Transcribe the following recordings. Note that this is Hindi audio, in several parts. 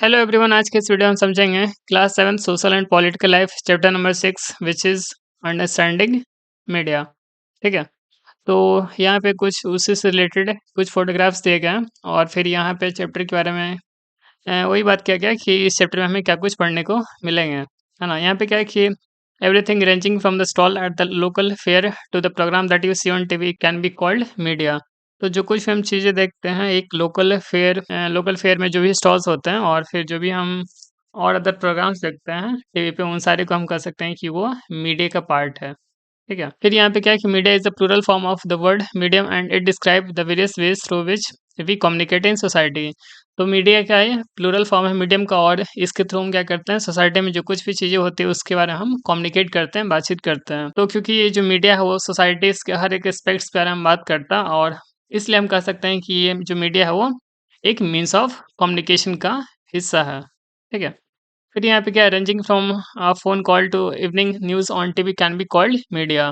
Hello everyone. आज के इस वीडियो में हम समझेंगे class 7 social and political life chapter number 6 which is understanding media. ठीक है। तो यहाँ पे कुछ उसी से रिलेटेड कुछ फोटोग्राफ्स दिए गए हैं और फिर यहाँ पे चैप्टर के बारे में वही बात किया गया कि इस चैप्टर में हमें क्या कुछ पढ़ने को मिलेंगे, है ना। यहाँ पे क्या है कि everything ranging from the stall at the local fair to the programme that you see on TV can be called media. तो जो कुछ भी हम चीज़ें देखते हैं एक लोकल फेयर में जो भी स्टॉल्स होते हैं और फिर जो भी हम और अदर प्रोग्राम्स देखते हैं टीवी पे, उन सारे को हम कह सकते हैं कि वो मीडिया का पार्ट है। ठीक है। फिर यहाँ पे क्या है कि media is the plural form of the word medium and it describe the various ways through which we communicate in society. तो मीडिया क्या है, प्लूरल फॉर्म है मीडियम का, और इसके थ्रू हम क्या करते हैं सोसाइटी में जो कुछ भी चीज़ें होती है उसके बारे में हम कम्युनिकेट करते हैं, बातचीत करते हैं। तो क्योंकि ये जो मीडिया है वो सोसाइटीज़ के हर एक एस्पेक्ट्स के बारे में बात करता है, और इसलिए हम कह सकते हैं कि ये जो मीडिया है वो एक मीन्स ऑफ कम्युनिकेशन का हिस्सा है। ठीक है। फिर यहाँ पे क्या है, ranging from phone call to evening news on TV can be called media.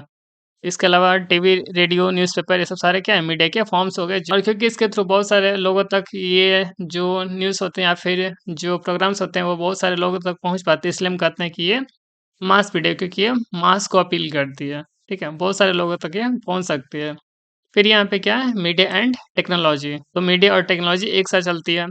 इसके अलावा टीवी, रेडियो, न्यूज़पेपर, ये सब सारे क्या है मीडिया के फॉर्म्स हो गए। और क्योंकि इसके थ्रू बहुत सारे लोगों तक ये जो न्यूज़ होते हैं या फिर जो प्रोग्राम्स होते हैं वो बहुत सारे लोगों तक पहुंच पाते हैं, इसलिए हम कहते हैं कि ये मास मीडिया, क्योंकि ये मास को अपील करती है। ठीक है, बहुत सारे लोगों तक ये पहुंच सकती है। फिर यहाँ पे क्या है, मीडिया एंड टेक्नोलॉजी। तो मीडिया और टेक्नोलॉजी एक साथ चलती है।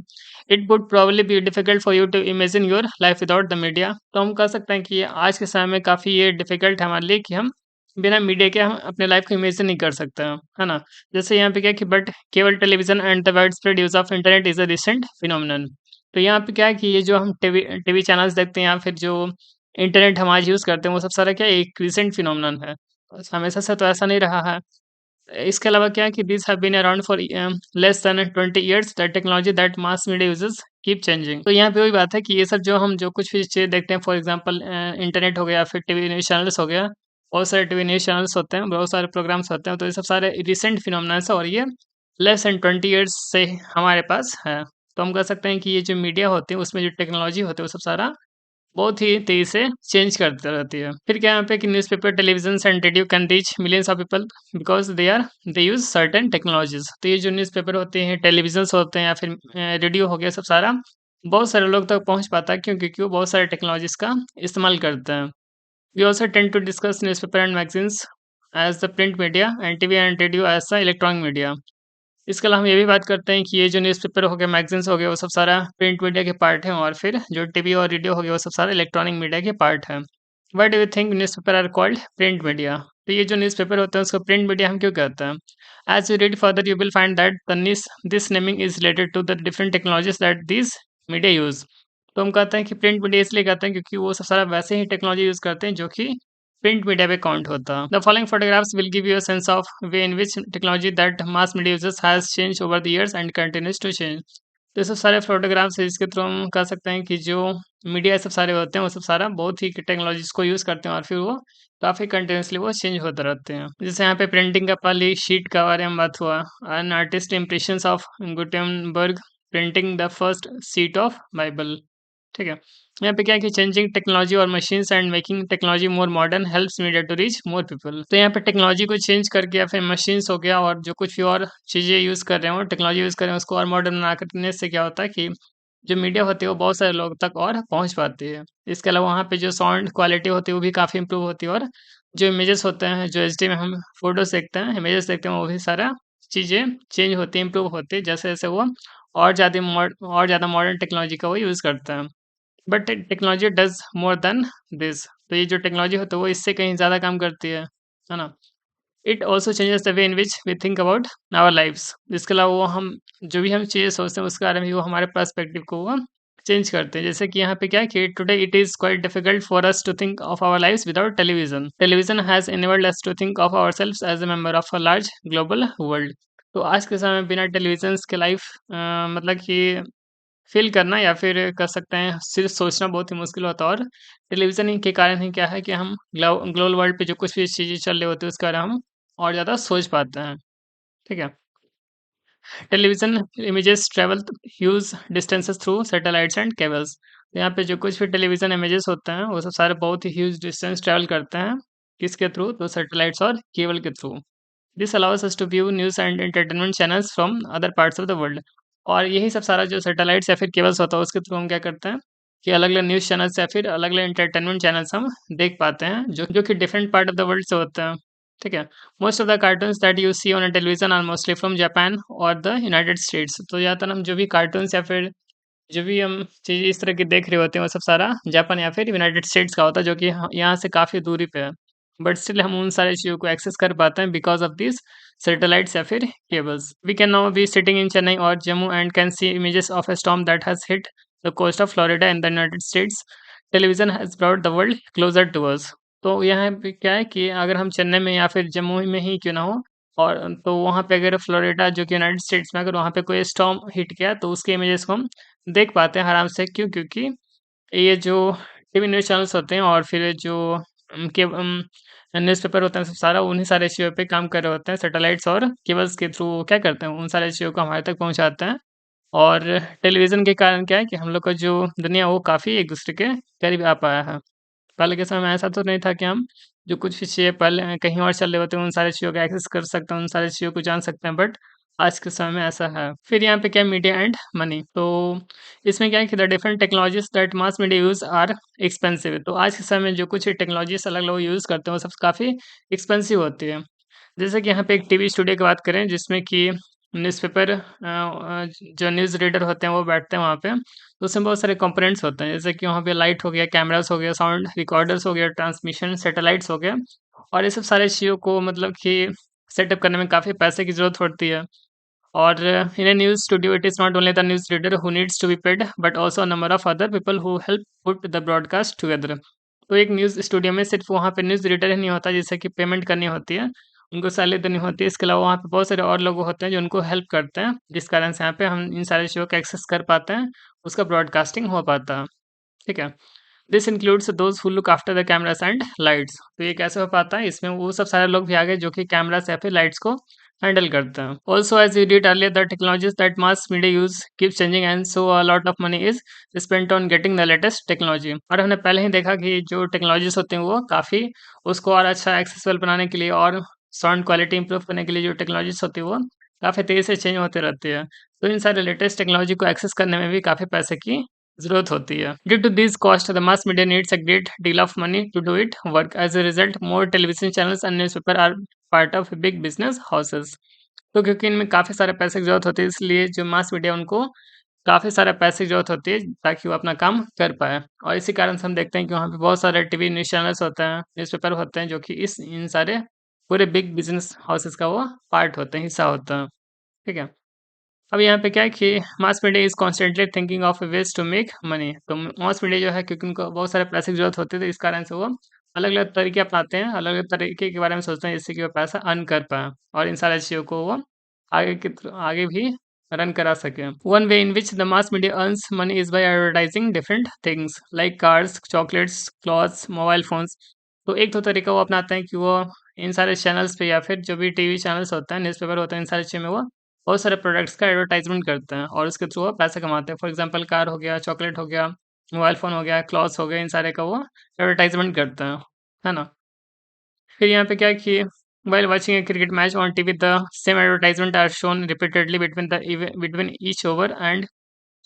It would probably be difficult for you to imagine your life without the media. तो हम कह सकते हैं कि ये आज के समय में काफ़ी ये डिफिकल्ट है हमारे लिए कि हम बिना मीडिया के हम अपने लाइफ को इमेजिन नहीं कर सकते हैं, है ना। जैसे यहाँ पे क्या है कि बट केवल television and the wide spread use of internet is a recent phenomenon. तो यहाँ पे क्या है कि ये जो हम टीवी टीवी चैनल्स देखते हैं या फिर जो इंटरनेट हम आज यूज़ करते हैं वो सब सारा क्या है, एक रिसेंट फिनोमिनन है। हमेशा से तो ऐसा नहीं रहा है। इसके अलावा क्या है कि these have been around for less than 20 years. The technology that mass media uses keep changing. तो यहाँ पे वही बात है कि ये सब जो हम जो कुछ भी चीज़ देखते हैं, फॉर एग्जांपल इंटरनेट हो गया, फिर टीवी न्यूज़ चैनल्स हो गया, बहुत सारे टीवी न्यूज़ चैनल्स होते हैं, बहुत सारे प्रोग्राम्स होते हैं, तो ये सब सारे रिसेंट फिनोमेना है और ये लेस देन 20 इयर्स से हमारे पास है। तो हम कह सकते हैं कि ये जो मीडिया होती है उसमें जो टेक्नोलॉजी होती है वो सब सारा बहुत ही तेज़ी से चेंज करती रहती है। फिर क्या है यहाँ पे कि newspaper, television and radio can reach millions of people because they use certain technologies. तो ये जो न्यूज़पेपर होते हैं, टेलीविज़न्स होते हैं या फिर रेडियो हो गया, सब सारा बहुत सारे लोग तक पहुँच पाता है। क्यों? क्योंकि वो बहुत सारे टेक्नोलॉजीज़ का इस्तेमाल करते हैं। We also tend to discuss newspaper and magazines as the print media and TV and radio as the electronic media. इसके अलावा हम ये भी बात करते हैं कि ये जो न्यूज़पेपर हो गया, मैगज़ीन्स हो गए, वो सब सारा प्रिंट मीडिया के पार्ट हैं, और फिर जो टीवी और रेडियो हो गया वो सब सारा इलेक्ट्रॉनिक मीडिया के पार्ट हैं। Why do you think newspaper are called print media? तो ये जो न्यूज़पेपर होते हैं उसको प्रिंट मीडिया हम क्यों कहते हैं? As you read further you will find that the this naming is related to the different technologies that these media use. तो हम कहते हैं कि प्रिंट मीडिया इसलिए कहते हैं क्योंकि वो सब सारा वैसे ही टेक्नोलॉजी यूज़ करते हैं जो कि प्रिंट मीडिया पे काउंट होता है। The following photographs will give you a sense of way in which technology that mass media users has change over the years and continues to change. तो ये सब सारे फोटोग्राफ्स हैं जिसके थ्रू हम कह सकते हैं कि जो मीडिया सब सारे होते हैं वो सब सारा बहुत ही टेक्नोलॉजीज को यूज़ करते हैं और फिर वो काफ़ी कंटिन्यूसली वो चेंज होते रहते हैं। जैसे यहाँ पे प्रिंटिंग का पहली शीट का बारे में बात हुआ, an artist impressions of Gutenberg printing the first seat of Bible. ठीक है। यहाँ पे क्या है कि चेंजिंग टेक्नोलॉजी और machines and making technology more modern helps media to reach more people. तो यहाँ पे टेक्नोलॉजी को चेंज करके या फिर मशीन्स हो गया और जो कुछ भी और चीज़ें यूज़ कर रहे हो, टेक्नोलॉजी यूज़ कर रहे हैं, उसको और मॉडर्न बना करने से क्या होता है कि जो मीडिया होती है वो बहुत सारे लोग तक और पहुँच पाती है। इसके अलावा वहाँ पे जो साउंड क्वालिटी होती है वो भी काफ़ी इंप्रूव होती है, और जो इमेजेस होते हैं, जो एचडी में हम फोटोज देखते हैं, इमेजेस देखते हैं, वो भी सारा चीज़ें चेंज होती है, इंप्रूव होती है, जैसे जैसे वो और ज़्यादा मॉडर्न टेक्नोलॉजी का वो यूज़ करते हैं। But technology does more than this. तो ये जो टेक्नोलॉजी होती है वो इससे कहीं ज़्यादा काम करती है ना? It also changes the way in which we think about our lives. इसके अलावा वो हम जो भी हम चीज़ें सोचते हैं उसके बारे में वो हमारे पर्सपेक्टिव को वो चेंज करते हैं। जैसे कि यहाँ पे क्या है कि today it is quite difficult for us to think of our lives without television. Television has enabled us to think of ourselves as a member of a large global world. तो आज के समय में बिना टेलीविज़न्स के लाइफ मतलब कि फ़ील करना या फिर कह सकते हैं सिर्फ़ सोचना बहुत ही मुश्किल होता है, और टेलीविज़न ही के कारण ही क्या है कि हम ग्लोबल वर्ल्ड पे जो कुछ भी चीज़ें चल रही होती है उसके बारे में हम और ज़्यादा सोच पाते हैं। ठीक है? Television images travel huge distances through satellites and cables. तो यहाँ पे जो कुछ भी टेलीविज़न इमेजेस होते हैं वो सब सारे बहुत ही ह्यूज डिस्टेंस ट्रैवल करते हैं। किसके थ्रू? तो सैटेलाइट्स और केबल के थ्रू। This allows us to view news and entertainment channels from other parts of the world. और यही सब सारा जो सैटेलाइट्स या फिर केबल्स होता है उसके थ्रू हम क्या करते हैं कि अलग-अलग न्यूज़ चैनल्स या फिर अलग-अलग एंटरटेनमेंट चैनल्स हम देख पाते हैं जो कि different part of the world से होते हैं, ठीक है? Most of the cartoons that you see on a television are mostly from Japan और द यूनाइटेड स्टेट्स। तो ज़्यादातर हम जो भी कार्टून्स या फिर जो भी हम चीज़ इस तरह की देख रहे होते हैं वो सब सारा जापान या फिर यूनाइटेड स्टेट्स का होता है जो कि यहाँ से काफ़ी दूरी पे है। बट स्टिल हम उन सारी चीज़ों को एक्सेस कर पाते हैं बिकॉज़ ऑफ दिस सैटेलाइट्स या फिर cables. We can now be sitting in Chennai or Jammu and can see images of a storm that has hit the coast of Florida in the United States. Television has brought the world closer to us. तो यहाँ पे क्या है कि अगर हम चेन्नई में या फिर जम्मू में ही क्यों ना हो और तो वहाँ पे अगर फ्लोरिडा जो कि यूनाइटेड स्टेट्स में अगर वहाँ पे कोई स्टॉर्म हिट किया तो उसके इमेजेस को हम देख पाते हैं आराम से क्यों? क्योंकि ये जो टीवी न्यूज़ चैनल्स होते हैं और फिर जो उनके न्यूज़पेपर होते हैं सब सारा उन्हीं सारे चीज़ों पे काम कर रहे होते हैं। सैटेलाइट्स और केबल्स के थ्रू क्या करते हैं, उन सारी चीज़ों को हमारे तक पहुँचाते हैं और टेलीविज़न के कारण क्या है कि हम लोग का जो दुनिया वो काफ़ी एक-दूसरे के करीब आ पाया है। पहले के समय में ऐसा तो नहीं था कि हम जो कुछ भी चीज़ें पहले कहीं और चल रहे होते हैं, उन सारी चीज़ों का एक्सेस कर सकते हैं, उन सारी चीज़ों को जान सकते हैं, बट आज के समय में ऐसा है। फिर यहाँ पे क्या है मीडिया एंड मनी। तो इसमें क्या है कि the different technologies that mass media use are expensive. तो आज के समय में जो कुछ टेक्नोलॉजीज़ अलग लोग यूज़ करते हैं, वो सब काफ़ी एक्सपेंसिव होती है। जैसे कि यहाँ पे एक टीवी स्टूडियो की बात करें जिसमें कि न्यूज़पेपर जो न्यूज़ रीडर होते हैं वो बैठते हैं वहाँ पे, तो उसमें बहुत सारे कंपोनेंट्स होते हैं जैसे कि वहाँ पे लाइट हो गया, कैमरास हो गया, साउंड रिकॉर्डर्स हो गया, ट्रांसमिशन सैटेलाइट्स हो गया और ये सब सारे चीज़ों को मतलब कि सेटअप करने में काफ़ी पैसे की ज़रूरत पड़ती है। और in a news studio, it is not only the news reader who needs to be paid, but also a number of other people who help put the broadcast together. तो एक न्यूज़ स्टूडियो में सिर्फ वहाँ पे न्यूज़ रीडर ही नहीं होता जिसे कि पेमेंट करनी होती है, उनको सैलरी देनी होती है। इसके अलावा वहाँ पे बहुत सारे और लोग होते हैं जो उनको हेल्प करते हैं, जिस कारण से यहाँ पे हम इन सारी चीज़ों को एक्सेस कर पाते हैं, उसका ब्रॉडकास्टिंग हो पाता है। ठीक है? This includes those who look after the cameras and lights. तो ये कैसे हो पाता है? इसमें वो सब सारे लोग भी आ गए जो कि कैमरास या फिर लाइट्स को हैंडल करते हैं। Also as we did earlier the technologies that mass media use keeps changing and so a lot of money is spent on getting the latest technology. और हमने पहले ही देखा कि जो टेक्नोलॉजीज़ होती हैं वो काफ़ी उसको और अच्छा एक्सेसिबल बनाने के लिए और साउंड क्वालिटी इंप्रूव करने के लिए जो टेक्नोलॉजीज़ होती है वो काफ़ी तेज़ी से चेंज होती रहती है। तो इन सारे लेटेस्ट टेक्नोलॉजी को एक्सेस करने में भी काफ़ी पैसे की ज़रूरत होती है। Due to these costs, the mass media needs a great deal of money to do it work. As a result, more television channels and newspaper are part of big business houses. तो क्योंकि इनमें काफ़ी सारे पैसे की ज़रूरत होती है इसलिए जो मास मीडिया उनको काफ़ी सारे पैसे की ज़रूरत होती है ताकि वो अपना काम कर पाएँ। और इसी कारण से हम देखते हैं कि वहाँ पे बहुत सारे टीवी न्यूज़ चैनल्स होते हैं, न्यूज़पेपर होते हैं जो कि इस इन सारे पूरे बिग बिज़नेस हाउसेस का वो पार्ट होते हैं, हिस्सा होता है। ठीक है? अब यहाँ पे क्या है कि mass media is constantly thinking of ways to make money. तो मास मीडिया जो है क्योंकि उनको बहुत सारे पैसे की ज़रूरत होती है तो इस कारण से वो अलग-अलग तरीके अपनाते हैं, अलग-अलग तरीके के बारे में सोचते हैं जिससे कि वो पैसा अर्न कर पाएँ और इन सारी चीज़ों को वो आगे भी रन करा सकें। One way in which the mass media earns money is by advertising different things like cars, chocolates, clothes, mobile phones. तो एक तो तरीका वो अपनाते हैं कि वो इन सारे चैनल्स पे या फिर जो भी टीवी चैनल्स होते हैं, न्यूज़पेपर होते हैं, इन सारी चीज़ों में वो बहुत सारे प्रोडक्ट्स का एडवर्टाइज़मेंट करते हैं और उसके थ्रू वो पैसे कमाते हैं। फॉर एग्ज़ाम्पल कार हो गया, चॉकलेट हो गया, मोबाइल फ़ोन हो गया, क्लॉथ्स हो गए, इन सारे का वो एडवर्टाइज़मेंट करते हैं। है ना? फिर यहाँ पे क्या है कि while watching a cricket match on TV the same advertisement are shown repeatedly between each over and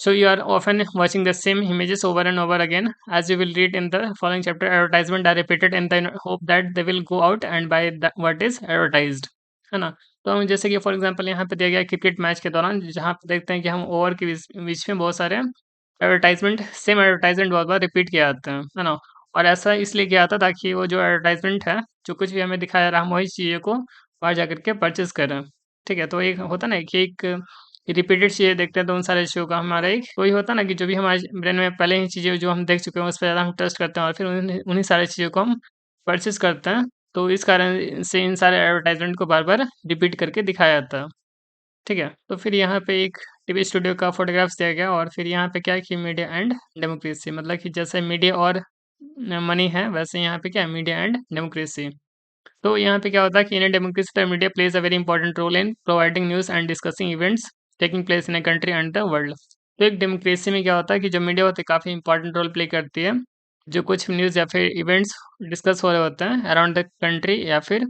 so you are often watching the same images over and over again. As you will read in the following chapter, advertisement are repeated in the hope that they will go out and buy what is advertised. है ना? तो हम जैसे कि फॉर एग्जांपल यहाँ पे दिया गया क्रिकेट मैच के दौरान जहाँ पे देखते हैं कि हम ओवर के बीच में बहुत सारे एडवर्टाइजमेंट सेम एडवर्टाइजमेंट बहुत बार रिपीट किए जाते हैं, है ना? और ऐसा इसलिए किया जाता है ताकि वो जो एडवर्टाइजमेंट है, जो कुछ भी हमें दिखाया जा रहा है, हम वही चीज़ों को बाहर जाकर के परचेज़ करें। ठीक है? तो एक होता है ना कि एक रिपीटेड चीज़ें देखते हैं तो उन सारे चीज़ों का हमारा एक वही होता है ना कि जो भी हमारे ब्रेन में पहले ही चीज़ें जो हम देख चुके हैं उस पे ज़्यादा हम ट्रस्ट करते हैं और फिर उन्हीं उन्हीं सारी चीज़ों को हम परचेज़ करते हैं। तो इस कारण से इन सारे एडवर्टाइज़मेंट को बार-बार रिपीट करके दिखाया जाता है। ठीक है? तो फिर यहाँ पे एक टीवी स्टूडियो का फ़ोटोग्राफ्स दिया गया और फिर यहाँ पे क्या है कि मीडिया एंड डेमोक्रेसी मतलब कि जैसे मीडिया और मनी है वैसे यहाँ पे क्या है मीडिया एंड डेमोक्रेसी। तो यहाँ पे क्या होता है कि in a democracy the media plays a very important role in providing news and discussing events taking place in a country and the world. तो एक डेमोक्रेसी में क्या होता है कि जो मीडिया होती है काफ़ी इंपॉर्टेंट रोल प्ले करती है। जो कुछ न्यूज़ या फिर इवेंट्स डिस्कस हो रहे होते हैं अराउंड द कंट्री या फिर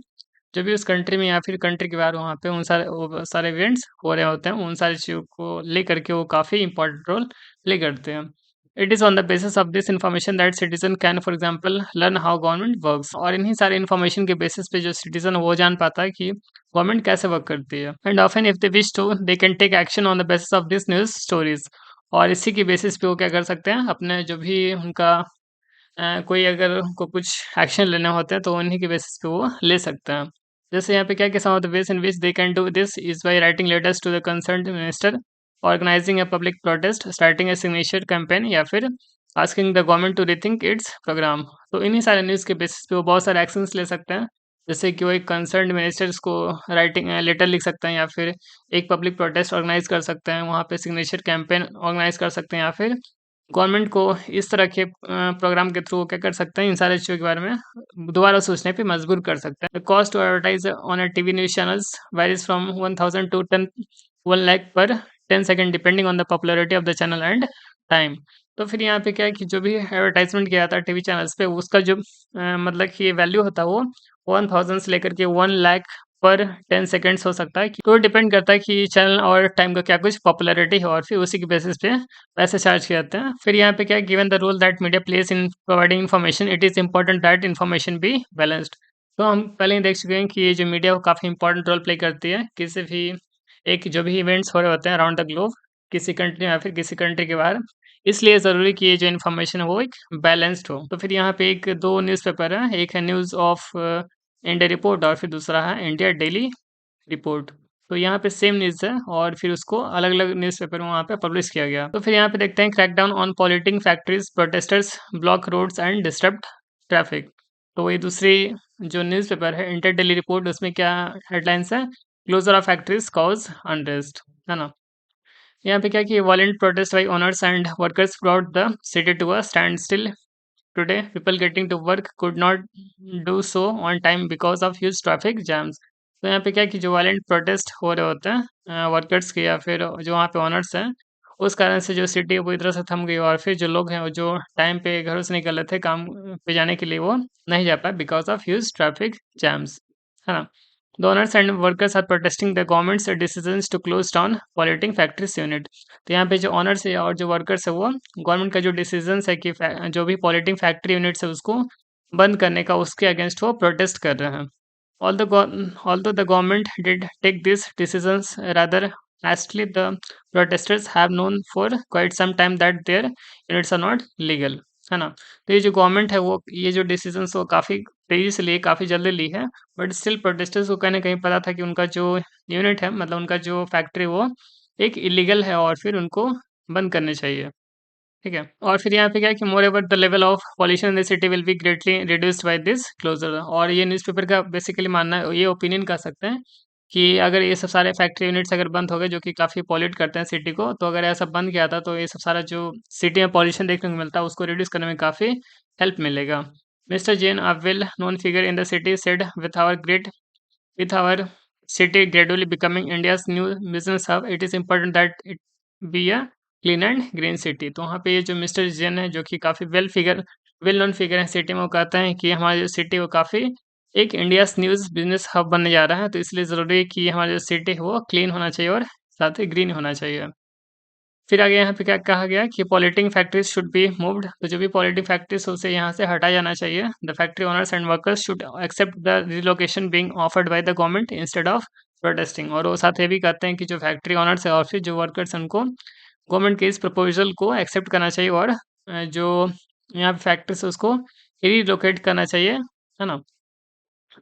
जो भी उस कंट्री में या फिर कंट्री के बाहर वहाँ पे उन सारे वो सारे इवेंट्स हो रहे होते हैं, उन सारी चीज़ों को लेकर के वो काफ़ी इम्पोर्टेंट रोल प्ले करते हैं। It is on the basis of this information that citizen can for example learn how government works, और इन्हीं सारे इन्फॉर्मेशन के बेसिस पे जो सिटीज़न वो जान पाता है कि गवर्नमेंट कैसे वर्क करती है। And often if they wish to they can take action on the basis of this news stories, और इसी के बेसिस पे वो क्या कर सकते हैं, अपने जो भी उनका कोई अगर उनको कुछ एक्शन लेने होते हैं तो उन्हीं के बेसिस पे वो ले सकते हैं। जैसे यहाँ पे क्या कि some of the ways in which they can do this is by writing letters to the concerned minister, organizing a public protest, starting a signature campaign, या फिर asking the government to rethink its program. तो इन्हीं सारे न्यूज़ के बेसिस पे वो बहुत सारे एक्शंस ले सकते हैं। जैसे कि वो एक कंसर्न्ड मिनिस्टर्स को राइटिंग लेटर लिख सकते हैं, या फिर एक पब्लिक प्रोटेस्ट ऑर्गेनाइज कर सकते हैं, वहाँ पे सिग्नेचर कैंपेन ऑर्गेनाइज कर सकते हैं, या फिर गवर्नमेंट को इस तरह के प्रोग्राम के थ्रू क्या कर सकते हैं, इन सारी चीज़ों के बारे में दोबारा सोचने पे मजबूर कर सकते हैं। The cost to advertise on a TV news channels varies from 1000 to 1 lakh per 10 second depending on the popularity of the channel and time. तो फिर यहाँ पे क्या है कि जो भी एडवर्टाइजमेंट किया जाता है टीवी चैनल्स पे, उसका जो मतलब कि वैल्यू होता है वो 1000 से लेकर के 1 लाख पर 10 सेकंड्स हो सकता है। तो डिपेंड करता है कि चैनल और टाइम का क्या कुछ पॉपुलैरिटी है, और फिर उसी के बेसिस पे पैसे चार्ज किए जाते हैं। फिर यहाँ पे क्या है, given the role that media plays in providing information, it is important that information be balanced. तो हम पहले ही देख चुके हैं कि ये जो मीडिया वो काफ़ी इंपॉर्टेंट रोल प्ले करती है किसी भी एक जो भी इवेंट्स हो रहे होते हैं अराउंड द ग्लोब, किसी कंट्री या फिर किसी कंट्री के बाहर। इसलिए ज़रूरी कि ये जो इन्फॉर्मेशन है वो एक बैलेंस्ड हो। तो फिर यहाँ पे एक दो न्यूज़पेपर है, एक है न्यूज़ ऑफ इंडिया रिपोर्ट और फिर दूसरा है इंडिया डेली रिपोर्ट। तो यहाँ पे सेम न्यूज़ है और फिर उसको अलग-अलग न्यूज़पेपर में वहाँ पे पब्लिश किया गया। तो फिर यहाँ पे देखते हैं, crackdown on polluting factories, protesters block roads and disturbed traffic. तो वही दूसरी जो न्यूज़पेपर है इंटर डेली रिपोर्ट, उसमें क्या हेडलाइंस है, closure of factories cause unrest, है ना। यहाँ पे क्या कि violent protest by owners and workers brought the city to a standstill today, people getting to work could not do so on time because of huge traffic jams। तो यहाँ पे क्या है कि जो वायलेंट प्रोटेस्ट हो रहे होते हैं वर्कर्स के या फिर जो वहाँ पे ओनर्स हैं, उस कारण से जो सिटी है पूरी तरह से थम गई, और फिर जो लोग हैं वो जो टाइम पे घरों से निकल रहे थे काम पे जाने के लिए, वो नहीं जा पाए because of huge traffic jams, है ना। The owners and workers are protesting the government's decisions to close down polluting factories unit। तो यहाँ पे जो ओनर्स है और जो वर्कर्स है वो गवर्नमेंट का जो डिसीजंस है कि जो भी पॉल्यूटिंग फैक्ट्री यूनिट्स है उसको बंद करने का, उसके अगेंस्ट वो प्रोटेस्ट कर रहे हैं। Although the government did take these decisions rather hastily, the protesters have known for quite some time that their units are not legal, है ना। तो ये जो गवर्नमेंट है वो ये जो डिसीजंस वो काफ़ी तेज़ी से ली, काफ़ी जल्दी ली है, बट स्टिल प्रोटेस्टर्स को कहीं न कहीं पता था कि उनका जो यूनिट है, मतलब उनका जो फैक्ट्री वो एक इल्लीगल है और फिर उनको बंद करनी चाहिए। ठीक है? और फिर यहाँ पे क्या है कि moreover the level of pollution in the city will be greatly reduced by this closure. और ये न्यूज़पेपर का बेसिकली मानना है, ये ओपिनियन कह सकते हैं कि अगर ये सब सारे फैक्ट्री यूनिट्स अगर बंद हो गए जो कि काफ़ी पॉल्यूट करते हैं सिटी को, तो अगर ऐसा बंद किया था तो ये सब सारा जो सिटी में पॉल्यूशन देखने को मिलता है उसको रिड्यूस करने में काफ़ी हेल्प मिलेगा। Mister Jain, a well known figure in the city, said with our city gradually becoming India's new business hub, it is important that it be a clean and green city. तो वहाँ पे ये जो मिस्टर जैन है जो कि काफ़ी वेल नोन फिगर है सिटी में, वो कहते हैं कि हमारी जो सिटी वो काफ़ी एक इंडियाज़ न्यूज़ बिज़नेस हब बनने जा रहा है। तो इसलिए ज़रूरी है कि हमारी जो सिटी है वो क्लीन होना चाहिए और साथ ही ग्रीन होना चाहिए। फिर आगे यहाँ पे क्या कहा गया कि polluting factories should be moved. तो जो भी पॉल्यूटिंग फैक्ट्रीज उसे यहाँ से हटाया जाना चाहिए। The factory owners and workers should accept the relocation being offered by the government instead of protesting. और वो साथ ये भी कहते हैं कि जो फैक्ट्री ओनर्स है और फिर जो वर्कर्स हैं उनको गवर्नमेंट के इस प्रपोजल को एक्सेप्ट करना चाहिए, और जो यहाँ पे फैक्ट्रीज है उसको रिलोकेट करना चाहिए, है ना।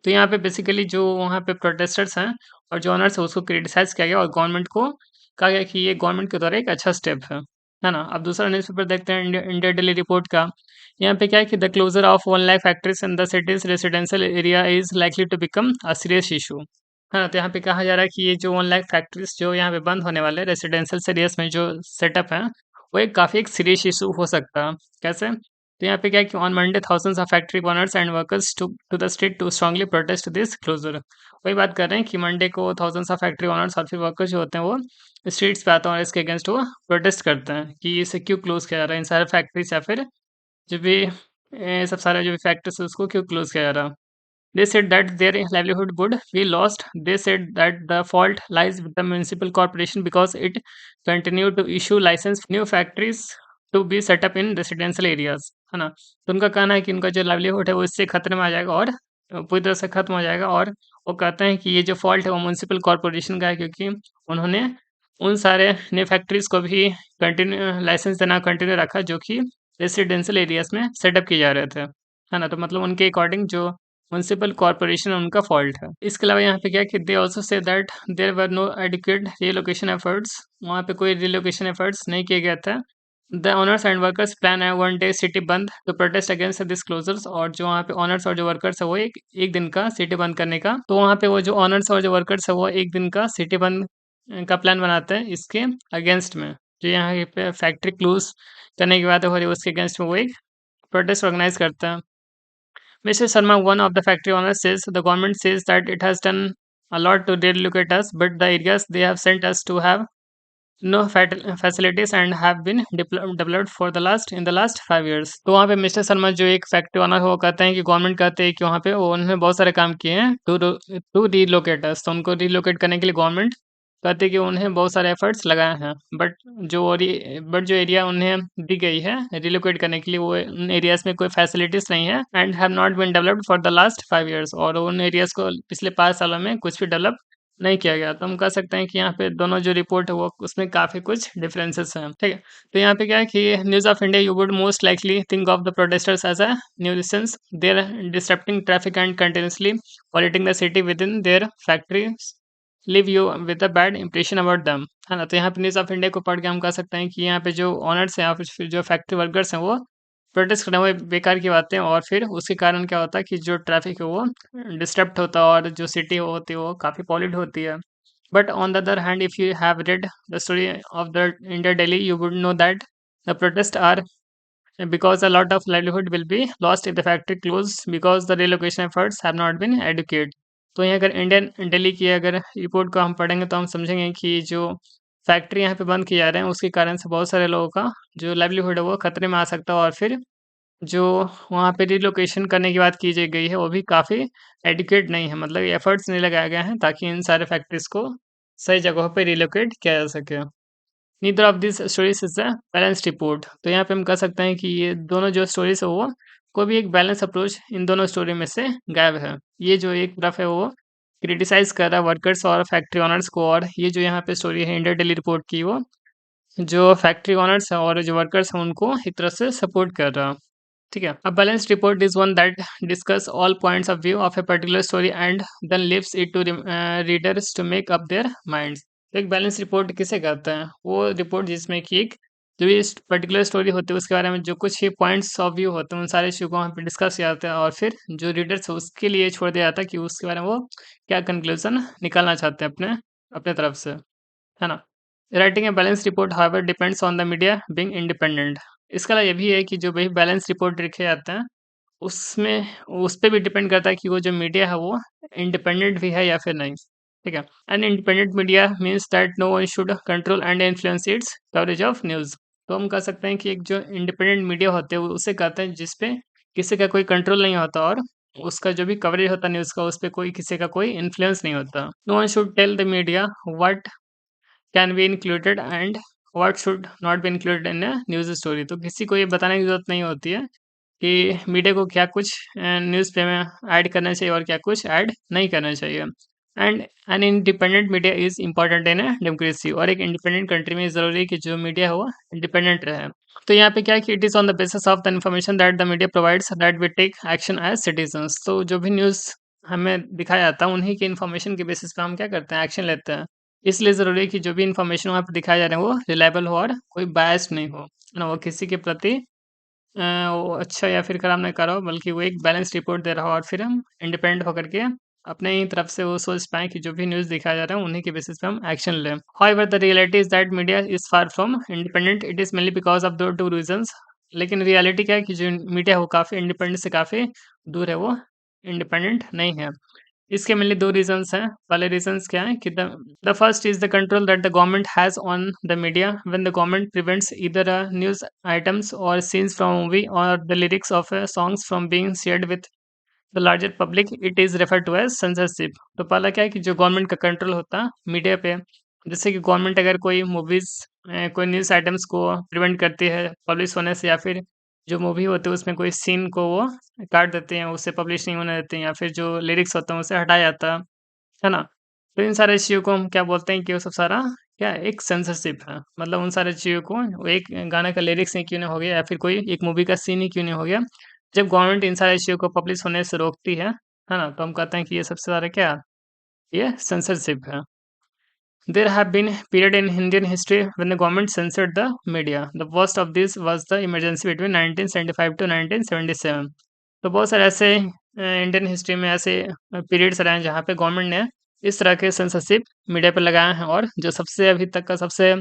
तो यहाँ पे बेसिकली जो वहाँ पे प्रोटेस्टर्स हैं और जो ओनर्स है उसको क्रिटिसाइज़ किया गया और गवर्नमेंट को कहा गया कि ये गवर्नमेंट के द्वारा एक अच्छा स्टेप है ना? अब दूसरा न्यूज़पेपर देखते हैं इंडिया डेली रिपोर्ट का। यहाँ पे क्या है कि the closure of 1 lakh factories in the cities residential area is likely to become a serious issue, है ना? तो यहाँ पे कहा जा रहा है कि ये जो 1 लाख फैक्ट्रीज़ जो यहाँ पे बंद होने वाले हैं रेजिडेंशियल एरियाज़ में जो सेटअप है, वो एक काफ़ी एक सीरियस इश्यू हो सकता है। कैसे? तो यहाँ पे क्या है कि on Monday thousands of factory owners and workers took to the street to strongly protest this closure. वही बात कर रहे हैं कि मंडे को थाउजेंड्स ऑफ फैक्ट्री ओनर्स और फिर वर्कर्स जो होते हैं वो स्ट्रीट्स पे आते हैं और इसके अगेंस्ट वो प्रोटेस्ट करते हैं कि इसे क्यों क्लोज किया जा रहा है, इन सारे फैक्ट्रीज या फिर जो भी सब सारे जो भी फैक्ट्रीज है उसको क्यों क्लोज किया जा रहा है। They said that their livelihood would be lost. They said that the fault lies with the municipal corporation because it continued to issue license new factories to be set up in residential areas, है ना? तो उनका कहना है कि उनका जो लाइवलीहुड है वो इससे खतरे में आ जाएगा और पूरी तरह से खत्म हो जाएगा। और वो कहते हैं कि ये जो फॉल्ट है वो म्युनिसिपल कॉर्पोरेशन का है, क्योंकि उन्होंने उन सारे नए फैक्ट्रीज को भी कंटिन्यू लाइसेंस देना कंटिन्यू रखा जो कि रेसिडेंशियल एरियाज में सेटअप किए जा रहे थे, है ना? तो मतलब उनके अकॉर्डिंग जो म्युनिसिपल कॉर्पोरेशन उनका फॉल्ट है। इसके अलावा यहाँ पे क्या है कि they also say that there were no adequate relocation efforts, वहाँ पे कोई रिलोकेशन एफर्ट्स नहीं किए गए थे। The owners and workers plan है one day city bandh to protest against this closures, और जो वहाँ पे ऑनर्स और जो वर्कर्स है वो एक एक दिन का सिटी बंद करने का, तो वहाँ पे वो जो ऑनर्स और जो वर्कर्स है वो एक दिन का सिटी बंद का प्लान बनाते हैं इसके अगेंस्ट में। जो यहाँ पे फैक्ट्री क्लोज करने की बात हो रही है उसके अगेंस्ट में वो एक प्रोटेस्ट ऑर्गेनाइज करते हैं। Mr. Sharma, one of the factory owners, says the government says that it has done a lot to relocate us, but the areas they have sent us to have no facilities and have been developed for the last in the last 5 years। तो वहाँ पे मिस्टर शर्मा जो एक फैक्ट्री ओनर है वो कहते हैं कि गवर्नमेंट कहते हैं कि वहाँ पे उन्होंने बहुत सारे काम किए हैं टू रीलोकेट अस, तो उनको रीलोकेट करने के लिए गवर्नमेंट कहते हैं कि उन्हें बहुत सारे एफर्ट्स लगाए हैं, बट जो एरिया उन्हें दी गई है रिलोकेट करने के लिए वो उन एरियाज में कोई फैसिलिटीज नहीं है and have not been developed for the last 5 years, और उन एरियाज को पिछले 5 सालों में कुछ भी डेवलप नहीं किया गया। तो हम कह सकते हैं कि यहाँ पे दोनों जो रिपोर्ट है वो उसमें काफ़ी कुछ डिफरेंसेस हैं, ठीक है? तो यहाँ पे क्या है कि news of India you would most likely think of the protesters as a nuisance, they're disrupting traffic and continuously polluting the city with in their factories leave you with a bad impression about them, है ना? तो यहाँ पे न्यूज़ ऑफ इंडिया को पढ़ के हम कह सकते हैं कि यहाँ पे जो ऑनर्स हैं या फिर जो फैक्ट्री वर्कर्स हैं वो प्रोटेस्ट करना वो बेकार की बातें, और फिर उसके कारण क्या होता है कि जो ट्रैफिक है वो डिस्टर्ब होता है और जो सिटी होती है वो काफ़ी पॉल्यूट होती है। But on the other hand if you have read the story of the India Delhi, you would know that the protests are because a lot of livelihood will be lost if the factory close because the relocation efforts have not been adequate। तो यहाँ अगर इंडियन दिल्ली की अगर रिपोर्ट को हम पढ़ेंगे तो हम समझेंगे कि जो फैक्ट्री यहाँ पे बंद किए जा रहे हैं उसके कारण से बहुत सारे लोगों का जो लाइवलीहुड है वो खतरे में आ सकता है, और फिर जो वहाँ पे रिलोकेशन करने की बात की जा गई है वो भी काफ़ी एडिक्वेट नहीं है, मतलब एफर्ट्स नहीं लगाए गए हैं ताकि इन सारे फैक्ट्रीज को सही जगहों पे रिलोकेट किया जा सके। Neither of this stories is a balanced report, तो यहाँ पे हम कह सकते हैं कि ये दोनों जो स्टोरीज है वो कोई भी एक बैलेंस अप्रोच इन दोनों स्टोरी में से गायब है। ये जो एक तरफ है वो क्रिटिसाइज कर रहा है वर्कर्स और फैक्ट्री ओनर्स को, और ये जो यहाँ पे स्टोरी है इंडिया डेली रिपोर्ट की वो जो फैक्ट्री ओनर्स हैं और जो वर्कर्स हैं उनको एक तरह से सपोर्ट कर रहा है, ठीक है? A balanced report is one that discuss all points of view of a particular story and then leaves it to readers to make up their minds। तो एक बैलेंस रिपोर्ट किसे कहते हैं? वो रिपोर्ट जिसमें कि एक जो ये पर्टिकुलर स्टोरी होती है उसके बारे में जो कुछ ही पॉइंट्स ऑफ व्यू होते हैं उन सारे इशू को वहाँ पे डिस्कस किया जाता है, और फिर जो रीडर्स है उसके लिए छोड़ दिया जाता है कि उसके बारे में वो क्या कंक्लूजन निकालना चाहते हैं अपने अपने तरफ से, है ना? Writing a balance report however depends on the media being independent. इसका ये भी है कि जो भी बैलेंस रिपोर्ट लिखे जाते हैं उसमें उस पे भी डिपेंड करता है कि वो जो मीडिया है वो इंडिपेंडेंट भी है या फिर नहीं, ठीक है? An independent media means that no one should control and influence its coverage of news. तो हम कह सकते हैं कि एक जो इंडिपेंडेंट मीडिया होते हैं वो उसे कहते हैं जिसपे किसी का कोई कंट्रोल नहीं होता, और उसका जो भी कवरेज होता है न्यूज़ का उस पे कोई किसी का कोई इन्फ्लुएंस नहीं होता। No one should tell the media what can be included and what should not be included in a news story. तो किसी को ये बताने की ज़रूरत नहीं होती है कि मीडिया को क्या कुछ न्यूज़ पे में ऐड करना चाहिए और क्या कुछ ऐड नहीं करना चाहिए। And N independent media is important in a democracy, और एक इंडिपेंडेंट कंट्री में ज़रूरी है कि जो मीडिया है वो इंडिपेंडेंट रहे। तो यहाँ पे क्या है कि it is on the basis of the information that the media provides that we take action as citizens. तो जो भी न्यूज़ हमें दिखाया जाता है उन्हीं की इन्फॉर्मेशन के बेसिस पे हम क्या करते हैं, एक्शन लेते हैं। इसलिए ज़रूरी है कि जो भी इन्फॉर्मेशन वहाँ पे दिखाए जा रहे हैं वो रिलायबल हो और कोई बायस्ड नहीं हो, है ना? वो किसी के प्रति वो अच्छा या फिर खराब नहीं कर रहा हो, बल्कि वो एक बैलेंस रिपोर्ट दे रहा हो, और फिर हम इंडिपेंडेंट होकर के अपने ही तरफ से वो सोच पाएँ कि जो भी न्यूज़ दिखाया जा रहा है उन्हीं के बेसिस पे हम एक्शन लें। However the reality is that media is far from independent, it is mainly because of दो टू रीज़न्स। लेकिन रियलिटी क्या है कि जो मीडिया है वो काफ़ी इंडिपेंडेंट से काफ़ी दूर है, वो इंडिपेंडेंट नहीं है। इसके मेनली 2 रीज़न्स हैं। पहले रीज़न्स क्या है कि the first is the control that the government has on the media when the government prevents either news items or scenes from movie or the lyrics of songs from being shared with the larger public it is refer to as censorship. तो पहला क्या है कि जो गवर्नमेंट का कंट्रोल होता है मीडिया पे, जैसे कि गवर्नमेंट अगर कोई मूवीज़ कोई न्यूज़ आइटम्स को प्रिवेंट करती है पब्लिश होने से, या फिर जो मूवी होती है उसमें कोई सीन को वो काट देते हैं, उसे पब्लिश नहीं होने देते हैं, या फिर जो लिरिक्स होते हैं उसे हटाया जाता है ना? तो इन सारे चीज़ों को हम क्या बोलते हैं कि वो सब सारा क्या है, एक सेंसरशिप है। मतलब उन सारी चीज़ों को, वो एक गाने का लिरिक्स ही क्यों नहीं हो गया, या फिर कोई एक मूवी का सीन ही क्यों नहीं हो गया, जब गवर्नमेंट इन सारी चीज़ों को पब्लिश होने से रोकती है ना? तो हम कहते हैं कि ये सबसे ज़्यादा क्या है, ये सेंसरशिप है। There have been period in Indian history when the government censored the media. The worst of this was the emergency between 1975 to 1977. तो बहुत सारे ऐसे इंडियन हिस्ट्री में ऐसे पीरियड्स रहे हैं जहाँ पे गवर्नमेंट ने इस तरह के सेंसरशिप मीडिया पे लगाए हैं, और जो सबसे अभी तक का सबसे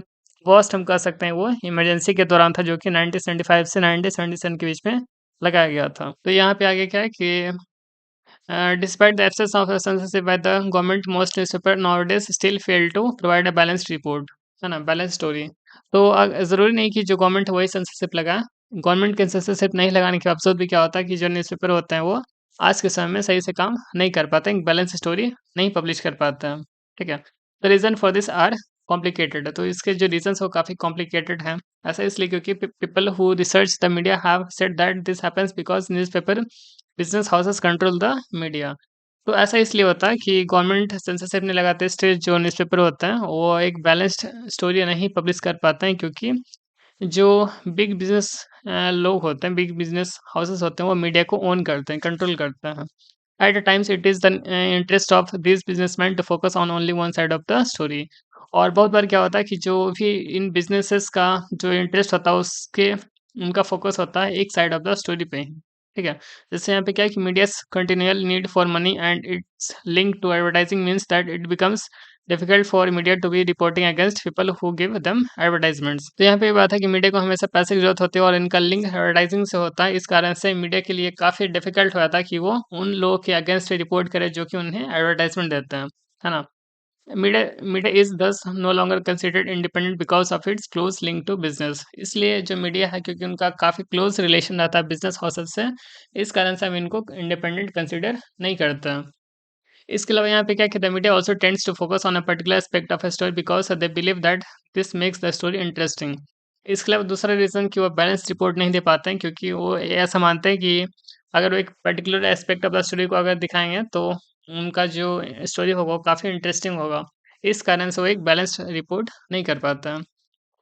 वर्स्ट हम कह सकते हैं वो इमरजेंसी के दौरान था, जो कि 1975 से 1977 के बीच में लगाया गया था। तो यहाँ पे आगे क्या है कि despite the absence of a censorship by the government, most newspaper nowadays still fail to provide a balanced report, है ना? Balance story. तो ज़रूरी नहीं कि जो गवर्नमेंट है वही सेंसरशिप लगाए। गवर्नमेंट के सेंसरशिप नहीं लगाने के बावजूद भी क्या होता है कि जो न्यूज़पेपर होते हैं वो आज के समय में सही से काम नहीं कर पाते हैं, बैलेंस स्टोरी नहीं पब्लिश कर पाते हैं, ठीक है? The reason for this are complicated. तो इसके जो रीज़न्स वो काफ़ी कॉम्प्लिकेटेड हैं। ऐसा इसलिए क्योंकि people who research the media have said that this happens because newspaper business houses control the media. तो ऐसा इसलिए होता है कि गवर्नमेंट सेंसरशिप नहीं लगाते, इसलिए जो न्यूज़पेपर होते हैं वो एक बैलेंस्ड स्टोरी नहीं पब्लिश कर पाते हैं, क्योंकि जो बिग बिज़नेस लोग होते हैं, बिग बिज़नेस हाउसेस होते हैं, वो मीडिया को ओन करते हैं, कंट्रोल करते हैं। At times it is the interest of this businessman to focus on only one side of the story. और बहुत बार क्या होता है कि जो भी इन बिज़नेसेस का जो इंटरेस्ट होता है उसके उनका फोकस होता है एक साइड ऑफ द स्टोरी पे ही, ठीक है? जैसे यहाँ पे क्या है कि media's continual need for money and its link to advertising means that it becomes difficult for media to be reporting against people who give them advertisements. तो यहाँ पे ये बात है कि मीडिया को हमेशा पैसे की जरूरत होती है, और इनका लिंक एडवर्टाइजिंग से होता है। इस कारण से मीडिया के लिए काफ़ी डिफिकल्ट हो जाता है कि वो उन लोगों के अगेंस्ट रिपोर्ट करे जो कि उन्हें एडवर्टाइजमेंट देते हैं, है ना? Media is thus no longer considered independent because of its close link to business. इसलिए जो मीडिया है, क्योंकि उनका काफ़ी क्लोज रिलेशन रहता है बिजनेस हाउसेस से, इस कारण से हम इनको इंडिपेंडेंट कंसिडर नहीं करते हैं। इसके अलावा यहाँ पे क्या कहते हैं, media also tends to focus on a particular aspect of a story because they believe that this makes the story interesting. इसके अलावा दूसरा रीज़न कि वो बैलेंस रिपोर्ट नहीं दे पाते हैं, क्योंकि वो ये ऐसा मानते हैं कि अगर वो एक particular aspect of the story को अगर दिखाएंगे तो उनका जो स्टोरी होगा वो काफ़ी इंटरेस्टिंग होगा। इस कारण से वो एक बैलेंस्ड रिपोर्ट नहीं कर पाते हैं।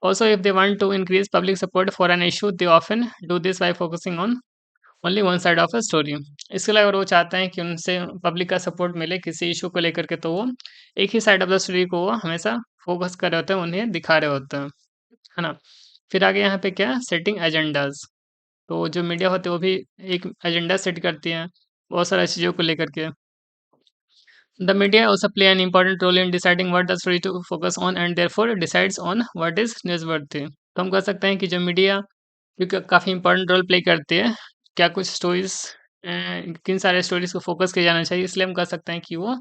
Also if they want to increase public support for an issue they often do this by focusing on only one side of a story. इसके अलावा अगर वो चाहते हैं कि उनसे पब्लिक का सपोर्ट मिले किसी इशू को लेकर के, तो वो एक ही साइड ऑफ द स्टोरी को वो हमेशा फोकस कर रहे होते हैं, उन्हें दिखा रहे होते हैं, है ना? फिर आगे यहाँ पे क्या है, सेटिंग एजेंडाज। तो जो मीडिया होते हैं वो भी एक एजेंडा सेट करती हैं बहुत सारी चीज़ों को लेकर के। The media also play an important role in deciding what the story to focus on and therefore decides on what is newsworthy। तो हम कह सकते हैं कि जो मीडिया, क्योंकि काफ़ी इंपॉर्टेंट रोल प्ले करती है, क्या कुछ स्टोरीज़ किन सारे स्टोरीज़ को फ़ोकस किया जाना चाहिए, इसलिए हम कह सकते हैं कि वो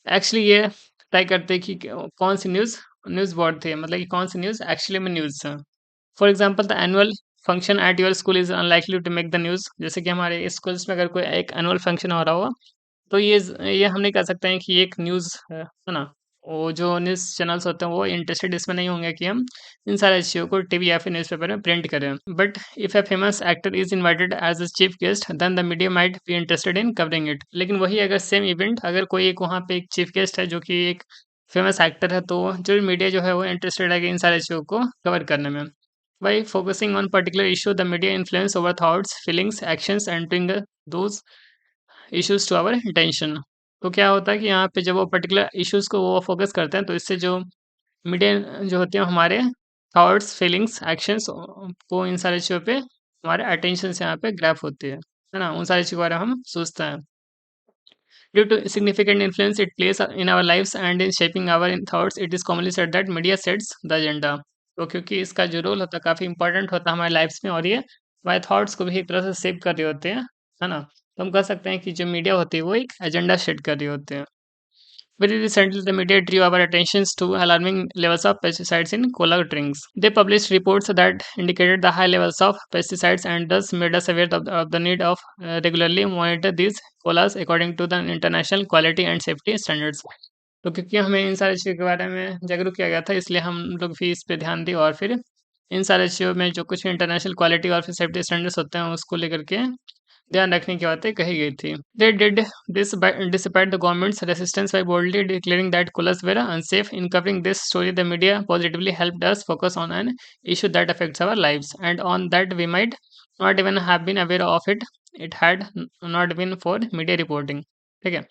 एक्चुअली ये तय करते हैं कि कौन सी न्यूज़ न्यूज़ वर्थ है, मतलब कि कौन सी न्यूज़ एक्चुअली में न्यूज़ है। For example the annual function at your school is unlikely to make the news. जैसे कि हमारे स्कूल्स में अगर कोई एक एनुअल फंक्शन हो रहा हो, तो ये हम नहीं कह सकते हैं कि ये एक न्यूज़ है ना? वो जो न्यूज़ चैनल्स होते हैं वो इंटरेस्टेड इसमें नहीं होंगे कि हम इन सारी चीज़ों को टीवी या फिर न्यूज़पेपर में प्रिंट करें। But if a famous actor is invited as a chief guest then the media might be interested in covering it. लेकिन वही अगर सेम इवेंट अगर कोई एक वहाँ पे एक चीफ गेस्ट है जो कि एक फेमस एक्टर है, तो जो मीडिया जो है वो इंटरेस्टेड है कि इन सारी चीज़ों को कवर करने में। By focusing on particular issue, the media influence over thoughts, feelings, actions, and bring those issues to our attention. तो क्या होता है कि यहाँ पे जब वो पर्टिकुलर इश्यूज़ को वो फ़ोकस करते हैं, तो इससे जो मीडिया जो होते हैं हमारे थॉट्स, फीलिंग्स, एक्शंस को इन सारी चीज़ों पे हमारे अटेंशन से यहाँ पे ग्रैब होती है ना? उन सारी चीज़ों के बारे में हम सोचते हैं। Due to significant influence it place in our lives and in shaping our in thoughts, it is commonly said that media sets the agenda. तो क्योंकि इसका जो रोल होता है काफ़ी इंपॉर्टेंट होता है हमारी लाइफ्स में, और ये हमारे थॉट्स को भी एक तरह से शेप कर रहे होते हैं, है ना? तो हम कह सकते हैं कि जो मीडिया होती है वो एक एजेंडा सेट कर रही होते हैं। Very recently, the media drew our attentions to alarming levels of pesticides in cola drinks. They published reports that indicated the high levels of pesticides and thus made us aware of the need of regularly monitor these colas according to the international quality and safety standards. तो क्योंकि हमें इन सारी चीज़ों के बारे में जागरूक किया गया था, इसलिए हम लोग भी इस पे ध्यान दिए और फिर इन सारी चीज़ों में जो कुछ इंटरनेशनल क्वालिटी और फिर सेफ्टी स्टैंडर्ड्स होते हैं उसको लेकर के ध्यान रखने की बातें कही गई थी. They did this despite the government's resistance by boldly declaring that coolers were unsafe. In covering this story, the media positively helped us focus on an issue that affects our lives, and on that we might not even have been aware of it. It had not been for media reporting. ठीक है.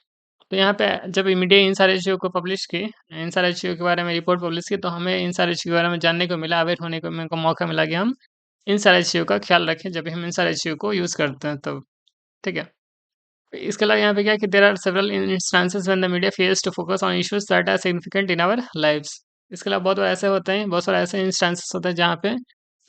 तो यहाँ पे जब मीडिया इन सारी चीज़ों को पब्लिश की, इन सारी चीज़ों के बारे में रिपोर्ट पब्लिश की, तो हमें इन सारी चीज़ों के बारे में जानने को मिला, अवेयर होने को मौका मिला कि हम इन सारी चीज़ों का ख्याल रखें जब भी हम इन सारी चीज़ों को यूज़ करते हैं तब, ठीक है? इसके अलावा यहाँ पे क्या है कि there are several instances when the media fails to focus on issues that are significant in our lives. इसके अलावा बहुत बार ऐसे होते हैं, बहुत सारे ऐसे इंस्टांसेस होते हैं जहाँ पे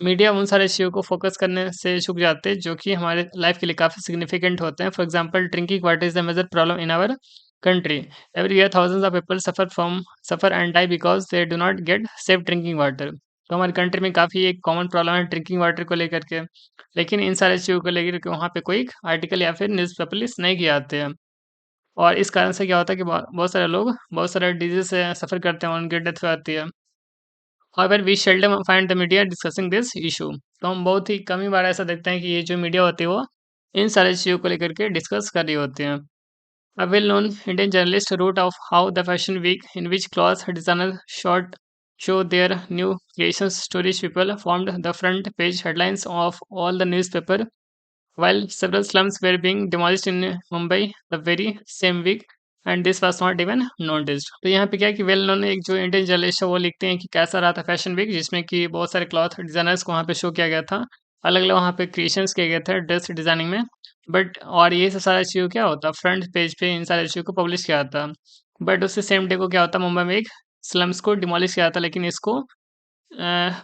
मीडिया उन सारे इश्यू को फोकस करने से चूक जाते हैं जो कि हमारे लाइफ के लिए काफ़ी सिग्निफिकेंट होते हैं. For example, drinking water is the major problem in our country. Every year thousands of people suffer and die because they do not get safe drinking water. तो हमारी कंट्री में काफ़ी एक कॉमन प्रॉब्लम है ड्रिंकिंग वाटर को लेकर के, लेकिन इन सारी चीज़ों को लेकर के वहाँ पे कोई आर्टिकल या फिर न्यूज़ पब्लिश नहीं किए जाते हैं. और इस कारण से क्या होता है कि बहुत सारे लोग बहुत सारे डिजीज़ से सफ़र करते हैं और उनकी डेथ हो जाती है। However we seldom find the media discussing this issue. तो हम बहुत ही कम ही बार ऐसा देखते हैं कि ये जो मीडिया होती है वो इन सारी चीज़ों को लेकर के डिस्कस कर रही होती हैं. A well-known Indian journalist wrote of how the Fashion Week, in which clothes designers show their new creations, stories people formed the front page headlines of all the newspaper, while several slums were being demolished in Mumbai the very same week, and this was not even noticed. तो यहाँ पे क्या है कि वेल नोन एक जो इंडियन जर्नलिस्ट है वो लिखते हैं कि कैसा रहा था फैशन वीक, जिसमें कि बहुत सारे क्लॉथ डिजाइनर्स को वहाँ पे शो किया गया था, अलग अलग वहाँ पे क्रिएशंस किए गए थे ड्रेस डिजाइनिंग में. बट और ये सब सारा चीज़ क्या होता फ्रंट पेज पे इन सारी चीज़ों को पब्लिश किया था. बट उससे सेम डे को क्या होता मुंबई में एक स्लम्स को डिमोलिश किया था, लेकिन इसको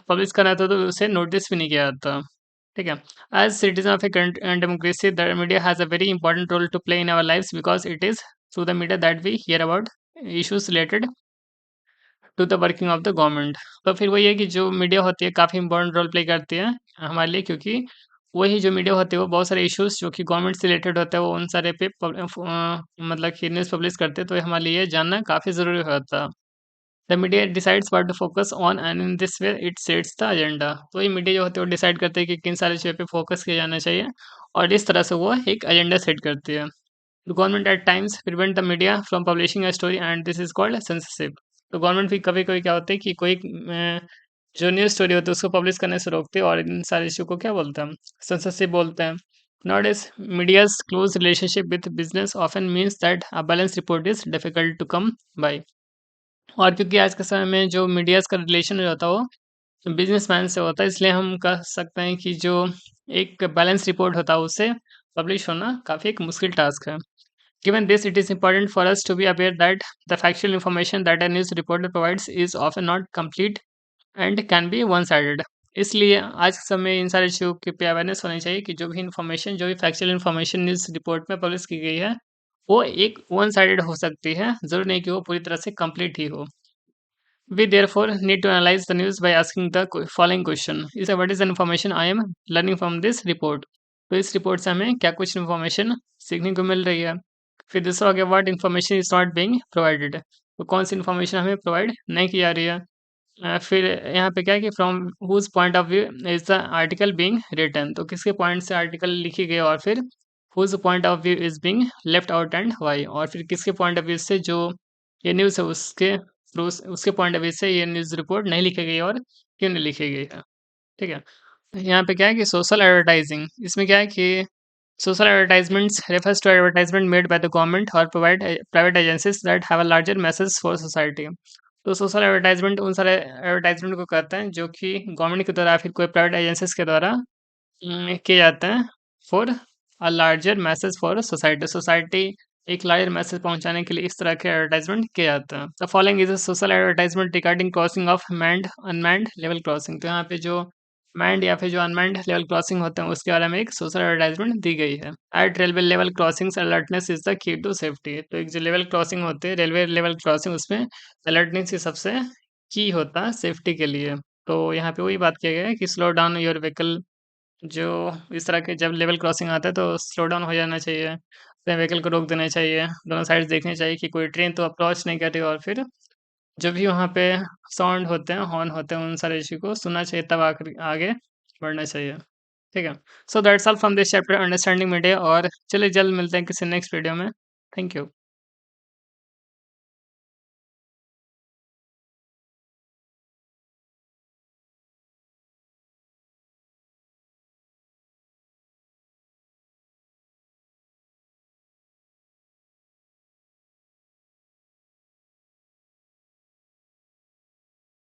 पब्लिश करना था तो उसे नोटिस भी नहीं किया जाता. ठीक है. As citizen of a democracy, the media has a very important role to play in our lifes because it is through the media that we hear about issues related to the working of the government. तो फिर वही है कि जो मीडिया होती है काफ़ी इंपॉर्टेंट रोल प्ले करती है हमारे लिए, क्योंकि वही जो मीडिया होती है वो बहुत सारे इश्यूज जो कि गवर्नमेंट से रिलेटेड होते हैं वो उन सारे पे मतलब कि न्यूज़ पब्लिश करते हैं, तो ये हमारे लिए जानना काफ़ी ज़रूरी होता है. The media decides what to focus on and in this way it sets the agenda. तो ये मीडिया जो होती है वो डिसाइड करते हैं कि किन सारी चीज़ों पे फोकस किया जाना चाहिए और इस तरह से वो एक एजेंडा सेट करती है. The government at times prevent the media from publishing a story and this is called censorship. तो गवर्नमेंट भी कभी कभी क्या होता है कि कोई जो न्यूज़ स्टोरी होती है उसको पब्लिश करने से रोकते हैं और इन सारी इशू को क्या बोलते हैं, सेंसरशिप बोलते हैं. Nowadays, media's close relationship with business often means that a balanced report is difficult to come by. और क्योंकि आज के समय में जो मीडियाज़ का रिलेशन जो होता है वो बिजनेसमैन से होता है, इसलिए हम कह सकते हैं कि जो एक बैलेंस रिपोर्ट होता है उससे पब्लिश होना काफ़ी एक मुश्किल टास्क है. Given this, it is important for us to be aware that the factual information that a news reporter provides is often not complete and can be one sided. इसलिए आज के समय इन सारी चीज़ों के पे अवेयरनेस होनी चाहिए कि जो भी इन्फॉर्मेशन जो भी फैक्चुअल इन्फॉर्मेशन न्यूज़ रिपोर्ट में पब्लिश की गई है वो एक वन साइडेड हो सकती है, ज़रूरी नहीं कि वो पूरी तरह से कंप्लीट ही हो. We therefore need to analyze the news by asking the following question. Is what is the information I am learning from this report? तो इस रिपोर्ट से हमें क्या कुछ इन्फॉर्मेशन सीखने को मिल रही है. फिर दूसरा हो गया what information is not being provided. तो कौन सी इन्फॉर्मेशन हमें प्रोवाइड नहीं की जा रही है. फिर यहाँ पे क्या है कि from whose point of view is the article being written. तो किसके पॉइंट से आर्टिकल लिखी गई और फिर whose point of view is being left out and why. और फिर किसके पॉइंट ऑफ व्यू से जो ये न्यूज़ है उसके पॉइंट ऑफ व्यू से ये न्यूज़ रिपोर्ट नहीं लिखी गई और क्यों नहीं लिखी गई है. ठीक है. यहाँ पे क्या है कि सोशल एडवर्टाइजिंग, इसमें क्या है कि social advertisements refers to advertisement made by the government और provide private agencies that have a larger message for society. तो सोशल एडवर्टाइजमेंट उन सारे एडवर्टाइजमेंट को करते हैं जो कि गवर्नमेंट के द्वारा या फिर कोई प्राइवेट एजेंसीज के द्वारा किए जाते हैं for a larger message for society. Society एक लार्जर मैसेज पहुंचाने के लिए इस तरह के एडवर्टाइजमेंट किए जाते हैं. The following is a social advertisement regarding crossing of manned unmanned level crossing. तो यहाँ पे जो मैन्ड या फिर जो अनमैन्ड लेवल क्रॉसिंग होते हैं उसके बारे में एक सोशल एडवर्टाइजमेंट दी गई है। At railway level crossings alertness is the key to safety. तो एक जो लेवल क्रॉसिंग होते हैं रेलवे लेवल क्रॉसिंग उसमें अलर्टनेस ही सबसे की होता है सेफ्टी के लिए। तो यहाँ पे वही बात किया गया है कि स्लो डाउन योर व्हीकल। जो इस तरह के जब लेवल क्रॉसिंग आता है तो स्लो डाउन हो जाना चाहिए, अपने व्हीकल को रोक देना चाहिए, दोनों साइड देखनी चाहिए कि कोई ट्रेन तो अप्रोच नहीं कर रही, और फिर जो भी वहाँ पे साउंड होते हैं, हॉर्न होते हैं, उन सारे इश्यू को सुनना चाहिए, तब आकर आगे बढ़ना चाहिए। ठीक है? So that's all from this chapter understanding media, और चलिए जल्द मिलते हैं किसी नेक्स्ट वीडियो में। Thank you.